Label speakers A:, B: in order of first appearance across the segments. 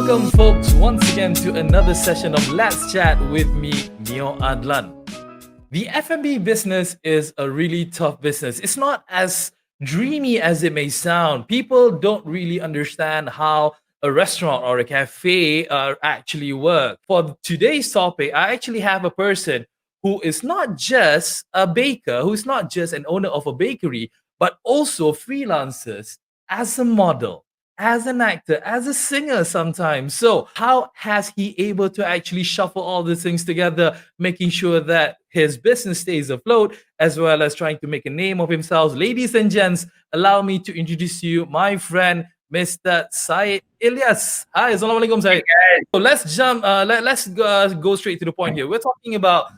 A: Welcome, folks, once again to another session of Let's Chat with me, Meor Addelan. The F&B business is a really tough business. It's not as dreamy as it may sound. People don't really understand how a restaurant or a cafe actually work. For today's topic, I actually have a person who is not just a baker, who's not just an owner of a bakery, but also freelances as a model, as an actor, as a singer sometimes. So how has he able to actually shuffle all these things together, making sure that his business stays afloat, as well as trying to make a name of himself? Ladies and gents, allow me to introduce you my friend, Mr. Syed Ilyas. Hi, Assalamualaikum, Syed. So let's go straight to the point here. We're talking about,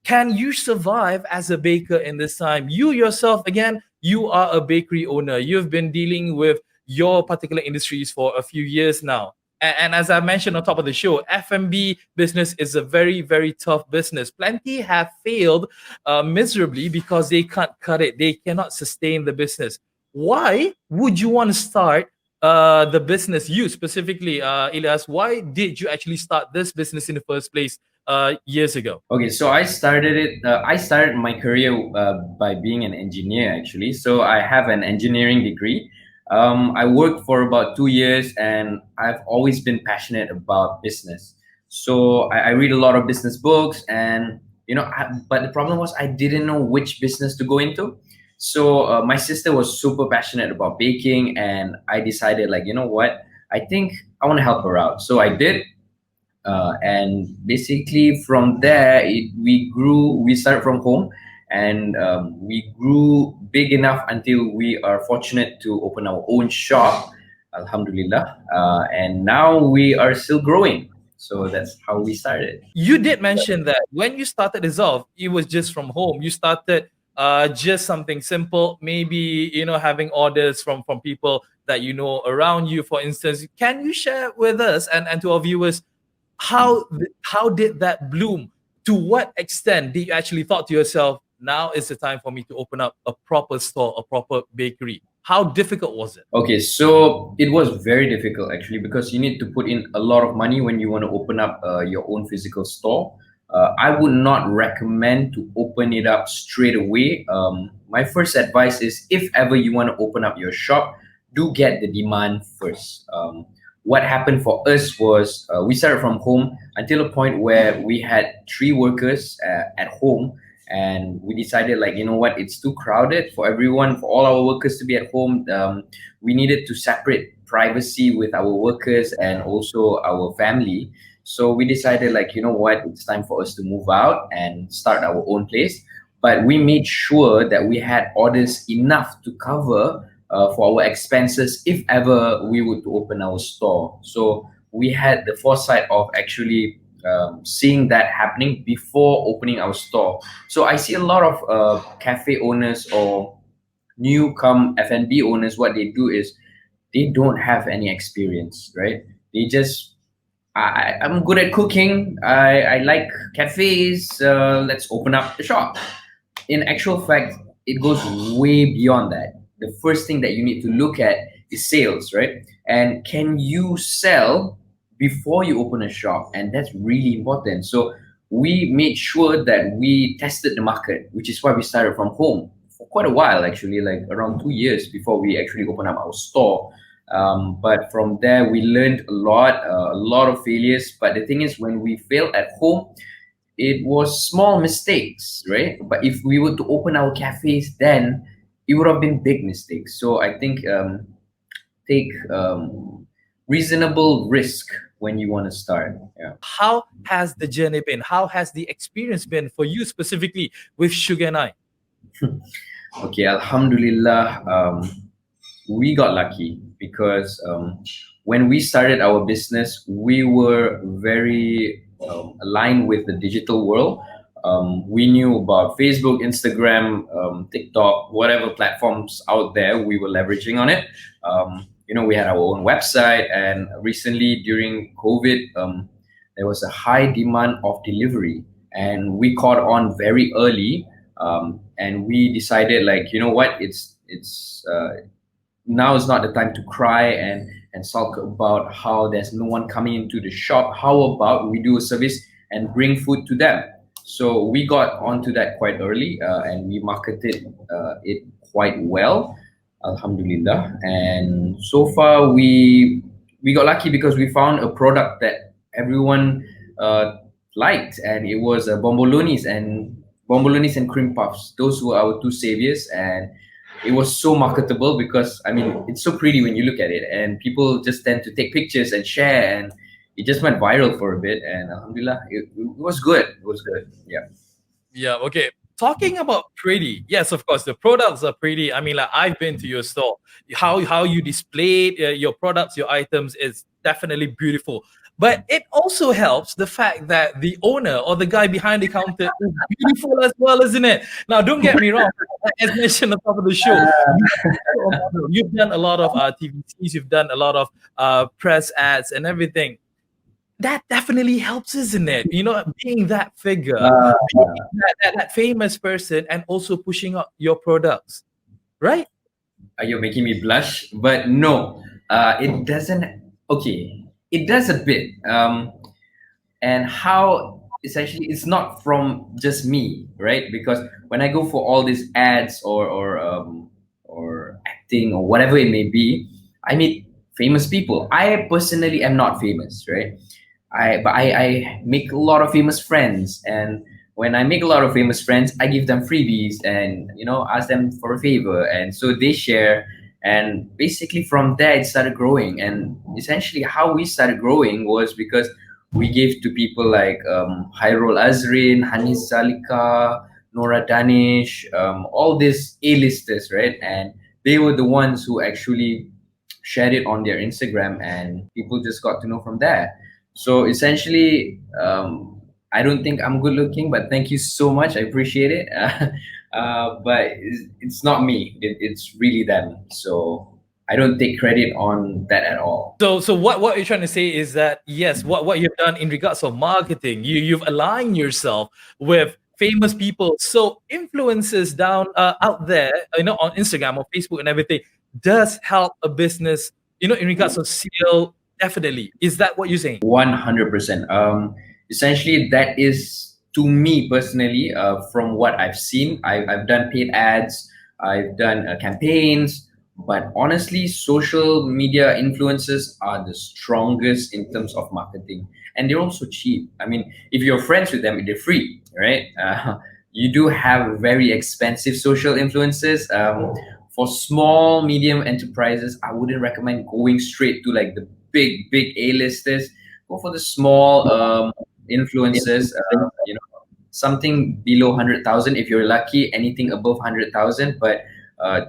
A: can you survive as a baker in this time? You yourself, again, you are a bakery owner. You've been dealing with your particular industries for a few years now. And as I mentioned on top of the show, F&B business is a very, very tough business. Plenty have failed miserably because they can't cut it. They cannot sustain the business. Why would you want to start the business? You specifically, Ilyas, why did you actually start this business in the first place years ago?
B: Okay, so I started my career by being an engineer, actually. So I have an engineering degree. I worked for about 2 years, and I've always been passionate about business. So I read a lot of business books, and but the problem was I didn't know which business to go into. So my sister was super passionate about baking, and I decided, like, you know what? I think I want to help her out. So I did. And basically from there, we grew. We started from home, and we grew big enough until we are fortunate to open our own shop, Alhamdulillah. And now we are still growing. So that's how we started.
A: You did mention that when you started Dissolve, it was just from home. You started just something simple, maybe having orders from people that you know around you. For instance, can you share with us and to our viewers, how did that bloom? To what extent did you actually thought to yourself, now is the time for me to open up a proper store, a proper bakery? How difficult was it?
B: Okay, so it was very difficult, actually, because you need to put in a lot of money when you want to open up your own physical store. I would not recommend to open it up straight away. My first advice is, if ever you want to open up your shop, do get the demand first. What happened for us was we started from home until a point where we had 3 workers at home, and we decided, like, you know what, it's too crowded for everyone, for all our workers to be at home. We needed to separate privacy with our workers and also our family. So we decided, like, you know what, it's time for us to move out and start our own place. But we made sure that we had orders enough to cover for our expenses if ever we were to open our store. So we had the foresight of actually seeing that happening before opening our store. So I see a lot of cafe owners or new come F&B owners. What they do is they don't have any experience, right? They just, I'm good at cooking. I like cafes. Let's open up the shop. In actual fact, it goes way beyond that. The first thing that you need to look at is sales, right? And can you sell before you open a shop? And that's really important. So we made sure that we tested the market, which is why we started from home for quite a while, actually, like around 2 years before we actually opened up our store. But from there, we learned a lot of failures. But the thing is, when we failed at home, it was small mistakes, right? But if we were to open our cafes, then it would have been big mistakes. So I think take reasonable risk when you want to start. Yeah.
A: How has the journey been? How has the experience been for you specifically with Sugar and I?
B: Okay, Alhamdulillah, we got lucky because when we started our business, we were very aligned with the digital world. We knew about Facebook, Instagram, TikTok, whatever platforms out there, we were leveraging on it. We had our own website, and recently during COVID, there was a high demand of delivery, and we caught on very early. And we decided, like, you know what, it's now is not the time to cry and and sulk about how there's no one coming into the shop. How about we do a service and bring food to them? So we got onto that quite early, and we marketed it quite well, Alhamdulillah. And so far, we got lucky because we found a product that everyone liked, and it was bombolonis and cream puffs. Those were our two saviors, and it was so marketable because I mean it's so pretty when you look at it, and people just tend to take pictures and share, and it just went viral for a bit. And Alhamdulillah, it was good. It was good. Yeah.
A: Yeah, okay. Talking about pretty, yes, of course, the products are pretty. I mean, like I've been to your store. How you display your products, your items is definitely beautiful. But it also helps the fact that the owner or the guy behind the counter is beautiful as well, isn't it? Now, don't get me wrong. As mentioned at the top of the show, you've done a lot of TVCs, you've done a lot of press ads and everything. That definitely helps, isn't it? You know, being that figure, being that famous person, and also pushing out your products, right?
B: You're making me blush, but no, it doesn't. Okay, it does a bit. And how essentially it's not from just me, right? Because when I go for all these ads or acting or whatever it may be, I meet famous people. I personally am not famous, right? I make a lot of famous friends, and when I make a lot of famous friends, I give them freebies and ask them for a favor, and so they share. And basically from there it started growing, and essentially how we started growing was because we gave to people like Hairul Azrin, Hanis Zalika, Nora Danish, all these A-listers, right? And they were the ones who actually shared it on their Instagram, and people just got to know from there. So essentially, I don't think I'm good looking, but thank you so much. I appreciate it. But it's not me. It's really them. So I don't take credit on that at all.
A: So what you're trying to say is that yes, what you've done in regards of marketing, you've aligned yourself with famous people. So influencers down out there, on Instagram or Facebook and everything, does help a business, in regards of sale. Definitely. Is that what you're saying?
B: 100%. Essentially, that is to me personally, from what I've seen. I've done paid ads, I've done campaigns, but honestly, social media influencers are the strongest in terms of marketing, and they're also cheap. I mean, if you're friends with them, they're free, right? You do have very expensive social influencers. For small, medium enterprises, I wouldn't recommend going straight to like the big A-listers. Go for the small influencers. Something below 100,000 if you're lucky. Anything above 100,000, but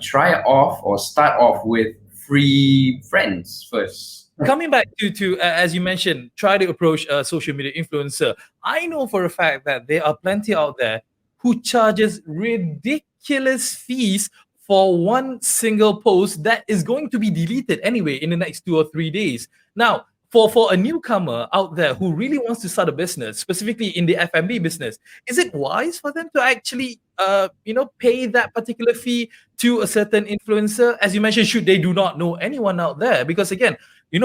B: try off or start off with free friends first.
A: Coming back to as you mentioned, try to approach a social media influencer. I know for a fact that there are plenty out there who charges ridiculous fees for one single post that is going to be deleted anyway in the next 2 or 3 days. Now, for a newcomer out there who really wants to start a business, specifically in the F&B business, is it wise for them to actually, pay that particular fee to a certain influencer? As you mentioned, should they do not know anyone out there? Because again,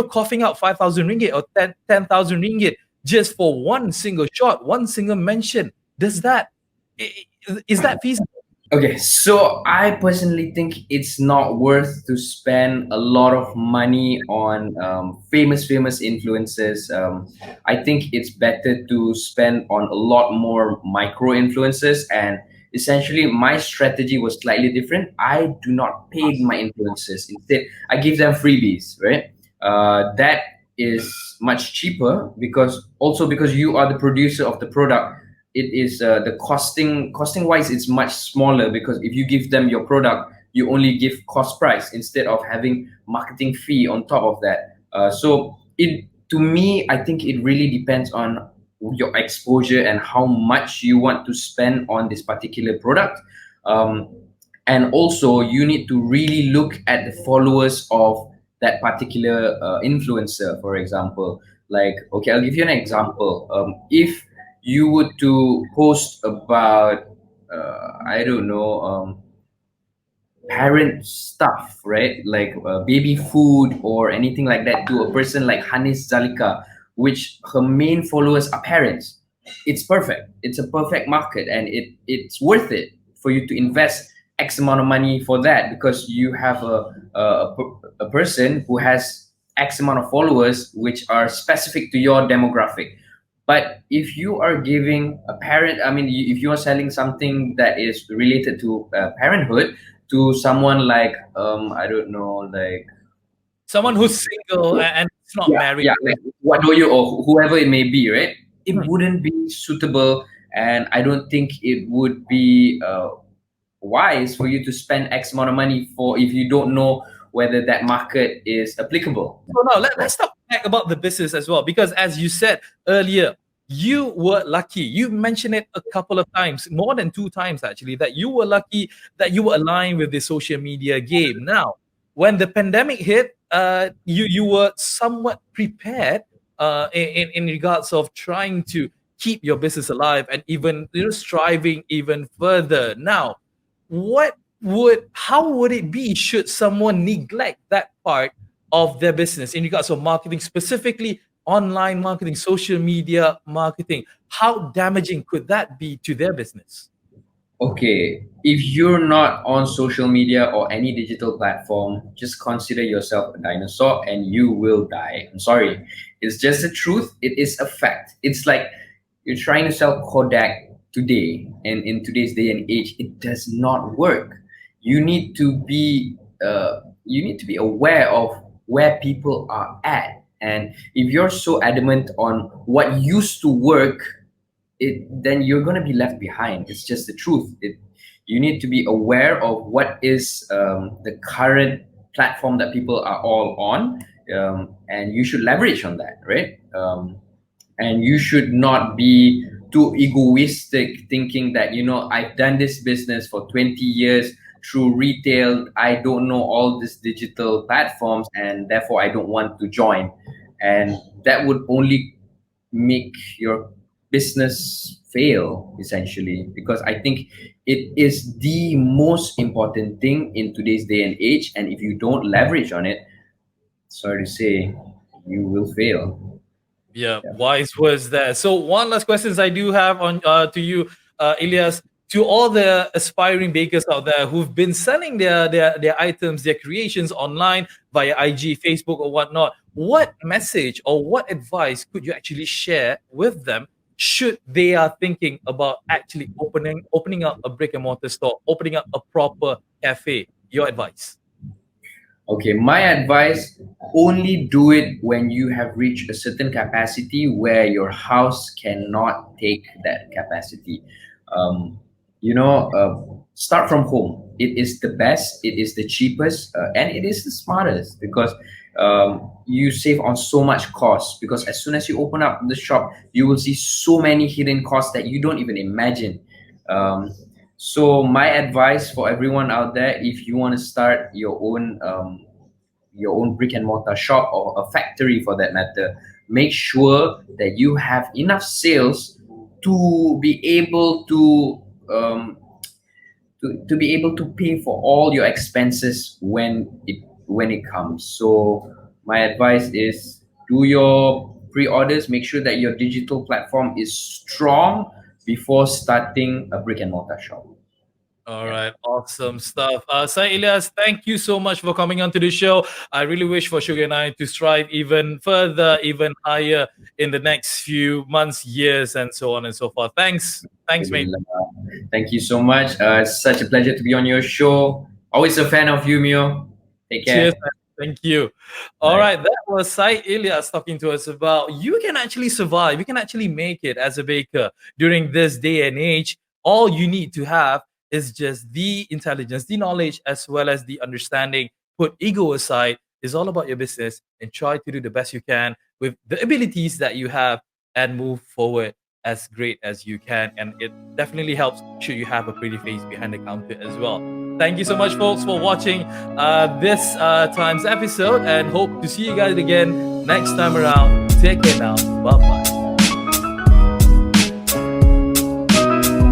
A: coughing out 5,000 ringgit or 10,000 ringgit just for one single shot, one single mention, is that feasible?
B: Okay, so I personally think it's not worth to spend a lot of money on famous influencers. I think it's better to spend on a lot more micro influencers. And essentially, my strategy was slightly different. I do not pay my influencers. Instead, I give them freebies, right? That is much cheaper because you are the producer of the product. It is the costing wise it's much smaller, because if you give them your product, you only give cost price instead of having marketing fee on top of that. So it, to me, I think it really depends on your exposure and how much you want to spend on this particular product. And also you need to really look at the followers of that particular influencer. For example, like, okay, I'll give you an example. If you were to post about I don't know, parent stuff, right? Like baby food or anything like that to a person like Hanis Zalika, which her main followers are parents. It's perfect. It's a perfect market, and it's worth it for you to invest X amount of money for that, because you have a person who has X amount of followers which are specific to your demographic. But if you are giving a parent, I mean, if you are selling something that is related to parenthood to someone like, I don't know, like,
A: Someone who's single and it's not
B: yeah,
A: married.
B: yeah, like what do you, or whoever it may be, right? It
A: Hmm.
B: wouldn't be suitable, and I don't think it would be wise for you to spend X amount of money for, if you don't know whether that market is applicable.
A: So now let's talk back about the business as well, because as you said earlier, you were lucky. You mentioned it a couple of times, more than 2 times actually, that you were lucky that you were aligned with the social media game. Now, when the pandemic hit, you were somewhat prepared in regards of trying to keep your business alive and even striving even further. Now, how would it be should someone neglect that part of their business in regards of marketing, specifically online marketing, social media marketing? How damaging could that be to their business?
B: Okay, if you're not on social media or any digital platform, just consider yourself a dinosaur and you will die. I'm sorry. It's just the truth. It is a fact. It's like you're trying to sell Kodak today, and in today's day and age, it does not work. You need to be aware of where people are at. And if you're so adamant on what used to work, then you're going to be left behind. It's just the truth. You need to be aware of what is the current platform that people are all on, and you should leverage on that, right? And you should not be too egoistic, thinking that, I've done this business for 20 years through retail, I don't know all these digital platforms, and therefore I don't want to join. And that would only make your business fail, essentially, because I think it is the most important thing in today's day and age, and if you don't leverage on it, sorry to say, you will fail.
A: Yeah,
B: Yeah.
A: wise words there. So one last questions I do have on to you, Ilyas, to all the aspiring bakers out there who've been selling their items, their creations online via IG, Facebook, or whatnot. What message or what advice could you actually share with them should they are thinking about actually opening up a brick and mortar store, opening up a proper cafe? Your advice.
B: Okay, my advice, only do it when you have reached a certain capacity where your house cannot take that capacity. Um, Start from home. It is the best, it is the cheapest, and it is the smartest, because you save on so much cost. Because as soon as you open up the shop, you will see so many hidden costs that you don't even imagine. Um, so my advice for everyone out there, if you want to start your own brick and mortar shop, or a factory for that matter, make sure that you have enough sales to be able to be able to pay for all your expenses when it comes. So my advice is, do your pre-orders, make sure that your digital platform is strong before starting a brick and mortar shop.
A: All
B: Yeah.
A: right, awesome stuff. Syed Ilyas, thank you so much for coming onto the show. I really wish for Sugar and I to strive even further, even higher in the next few months, years, and so on and so forth. Thanks, mate.
B: Thank you so much. It's such a pleasure to be on your show. Always a fan of you, Mio. Take
A: Cheers,
B: care.
A: man. Thank you. All
B: Bye.
A: right, that was Syed Ilyas talking to us about you can actually survive, you can actually make it as a baker during this day and age. All you need to have is just the intelligence, the knowledge, as well as the understanding. Put ego aside, is all about your business and try to do the best you can with the abilities that you have and move forward as great as you can. And it definitely helps should you have a pretty face behind the counter as well. Thank you so much, folks, for watching this time's episode, and hope to see you guys again next time around. Take care now. Bye bye.